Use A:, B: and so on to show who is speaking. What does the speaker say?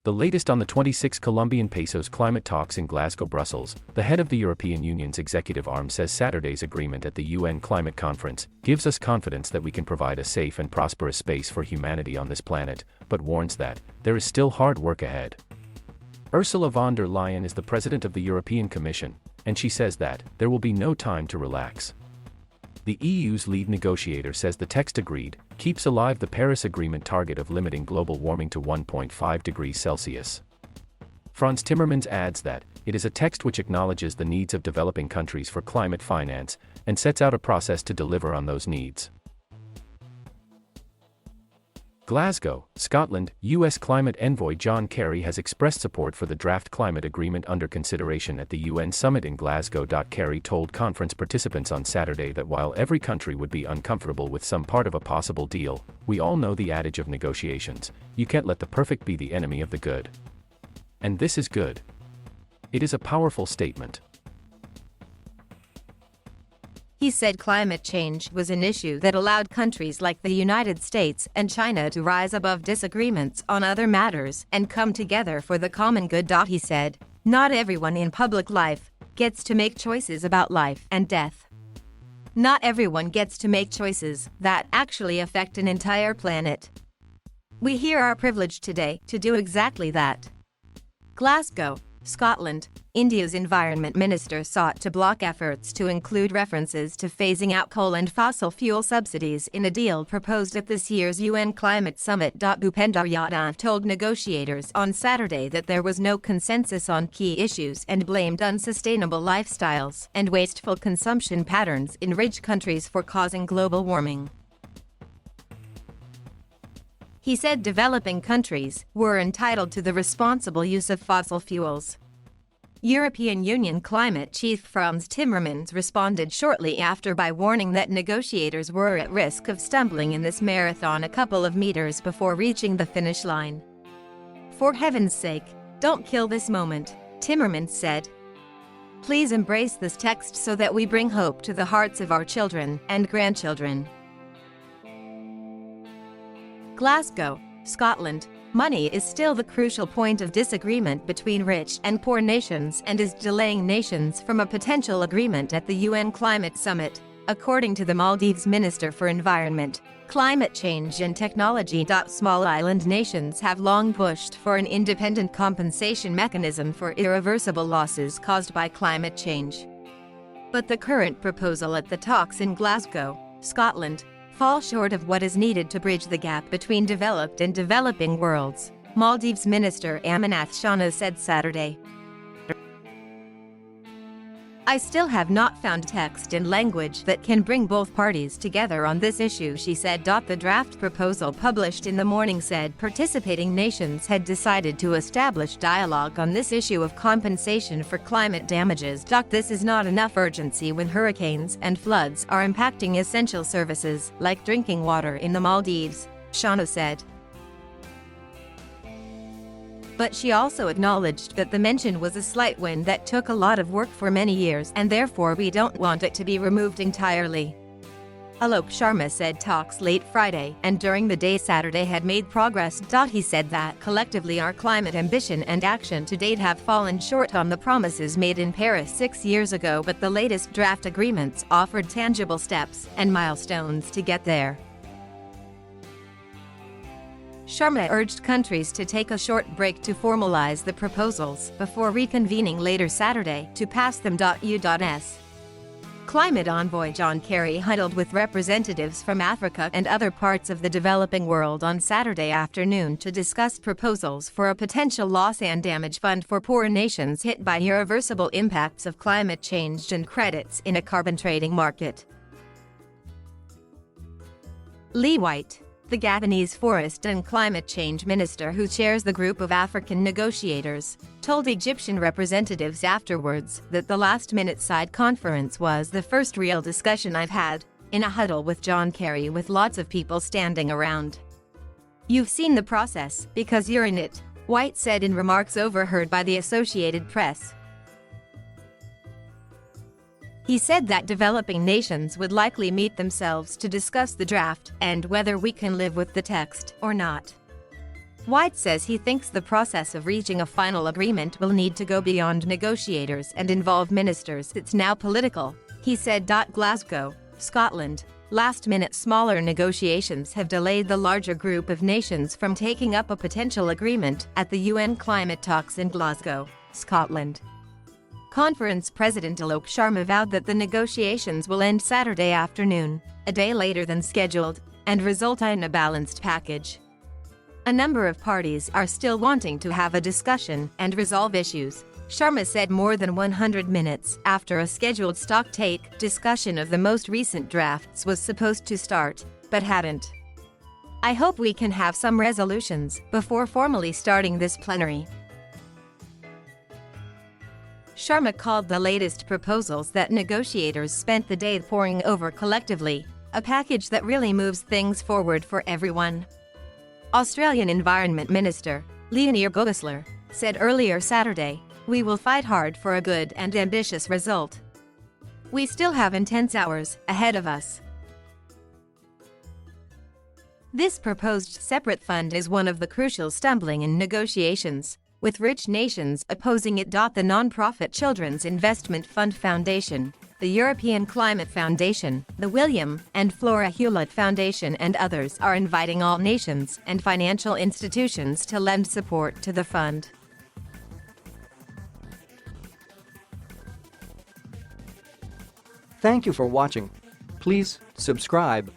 A: The latest on the 26 Colombian pesos climate talks in Glasgow, Brussels. The head of the European Union's executive arm says Saturday's agreement at the UN climate conference gives us confidence that we can provide a safe and prosperous space for humanity on this planet, but warns that there is still hard work ahead. Ursula von der Leyen is the president of the European Commission, and she says that there will be no time to relax. The EU's lead negotiator says the text agreed keeps alive the Paris Agreement target of limiting global warming to 1.5 degrees Celsius. Frans Timmermans adds that it is a text which acknowledges the needs of developing countries for climate finance and sets out a process to deliver on those needs. Glasgow, Scotland. U.S. climate envoy John Kerry has expressed support for the draft climate agreement under consideration at the UN summit in Glasgow. Kerry told conference participants on Saturday that while every country would be uncomfortable with some part of a possible deal, we all know the adage of negotiations: you can't let the perfect be the enemy of the good. And this is good. It is a powerful statement.
B: He said climate change was an issue that allowed countries like the United States and China to rise above disagreements on other matters and come together for the common good. He said, "Not everyone in public life gets to make choices about life and death. Not everyone gets to make choices that actually affect an entire planet. We here are privileged today to do exactly that." Glasgow, Scotland. India's environment minister sought to block efforts to include references to phasing out coal and fossil fuel subsidies in a deal proposed at this year's UN climate summit. Bhupender Yadav told negotiators on Saturday that there was no consensus on key issues and blamed unsustainable lifestyles and wasteful consumption patterns in rich countries for causing global warming. He said developing countries were entitled to the responsible use of fossil fuels. European Union climate chief Frans Timmermans responded shortly after by warning that negotiators were at risk of stumbling in this marathon a couple of meters before reaching the finish line. "For heaven's sake, don't kill this moment," Timmermans said. "Please embrace this text so that we bring hope to the hearts of our children and grandchildren." Glasgow, Scotland. Money is still the crucial point of disagreement between rich and poor nations and is delaying nations from a potential agreement at the UN climate summit, according to the Maldives Minister for Environment, Climate Change and Technology. Small island nations have long pushed for an independent compensation mechanism for irreversible losses caused by climate change. But the current proposal at the talks in Glasgow, Scotland, fall short of what is needed to bridge the gap between developed and developing worlds, Maldives Minister Aminath Shana said Saturday. "I still have not found text and language that can bring both parties together on this issue," she said. The draft proposal published in the morning said participating nations had decided to establish dialogue on this issue of compensation for climate damages. "This is not enough urgency when hurricanes and floods are impacting essential services like drinking water in the Maldives," Shana said. But she also acknowledged that the mention was a slight win that took a lot of work for many years and therefore we don't want it to be removed entirely. Alok Sharma said talks late Friday and during the day Saturday had made progress. He said that collectively our climate ambition and action to date have fallen short on the promises made in Paris 6 years ago, but the latest draft agreements offered tangible steps and milestones to get there. Sharma urged countries to take a short break to formalize the proposals before reconvening later Saturday to pass them. U.S. Climate envoy John Kerry huddled with representatives from Africa and other parts of the developing world on Saturday afternoon to discuss proposals for a potential loss and damage fund for poor nations hit by irreversible impacts of climate change and credits in a carbon trading market. Lee White, the Gabonese forest and climate change minister who chairs the group of African negotiators, told Egyptian representatives afterwards that the last-minute side conference was the first real discussion I've had, in a huddle with John Kerry with lots of people standing around. "You've seen the process because you're in it," White said in remarks overheard by the Associated Press. He said that developing nations would likely meet themselves to discuss the draft and whether we can live with the text or not. White says he thinks the process of reaching a final agreement will need to go beyond negotiators and involve ministers. It's now political, he said. Glasgow, Scotland. Last-minute smaller negotiations have delayed the larger group of nations from taking up a potential agreement at the UN climate talks in Glasgow, Scotland. Conference President Alok Sharma vowed that the negotiations will end Saturday afternoon, a day later than scheduled, and result in a balanced package. A number of parties are still wanting to have a discussion and resolve issues, Sharma said more than 100 minutes after a scheduled stocktake discussion of the most recent drafts was supposed to start, but hadn't. I hope we can have some resolutions before formally starting this plenary. Sharma called the latest proposals that negotiators spent the day poring over collectively a package that really moves things forward for everyone. Australian Environment Minister, Leyen said earlier Saturday, "We will fight hard for a good and ambitious result. We still have intense hours ahead of us." This proposed separate fund is one of the crucial stumbling in negotiations, with rich nations opposing it. The non-profit Children's Investment Fund Foundation, the European Climate Foundation, the William and Flora Hewlett Foundation and others are inviting all nations and financial institutions to lend support to the fund.
C: Thank you for watching. Please subscribe.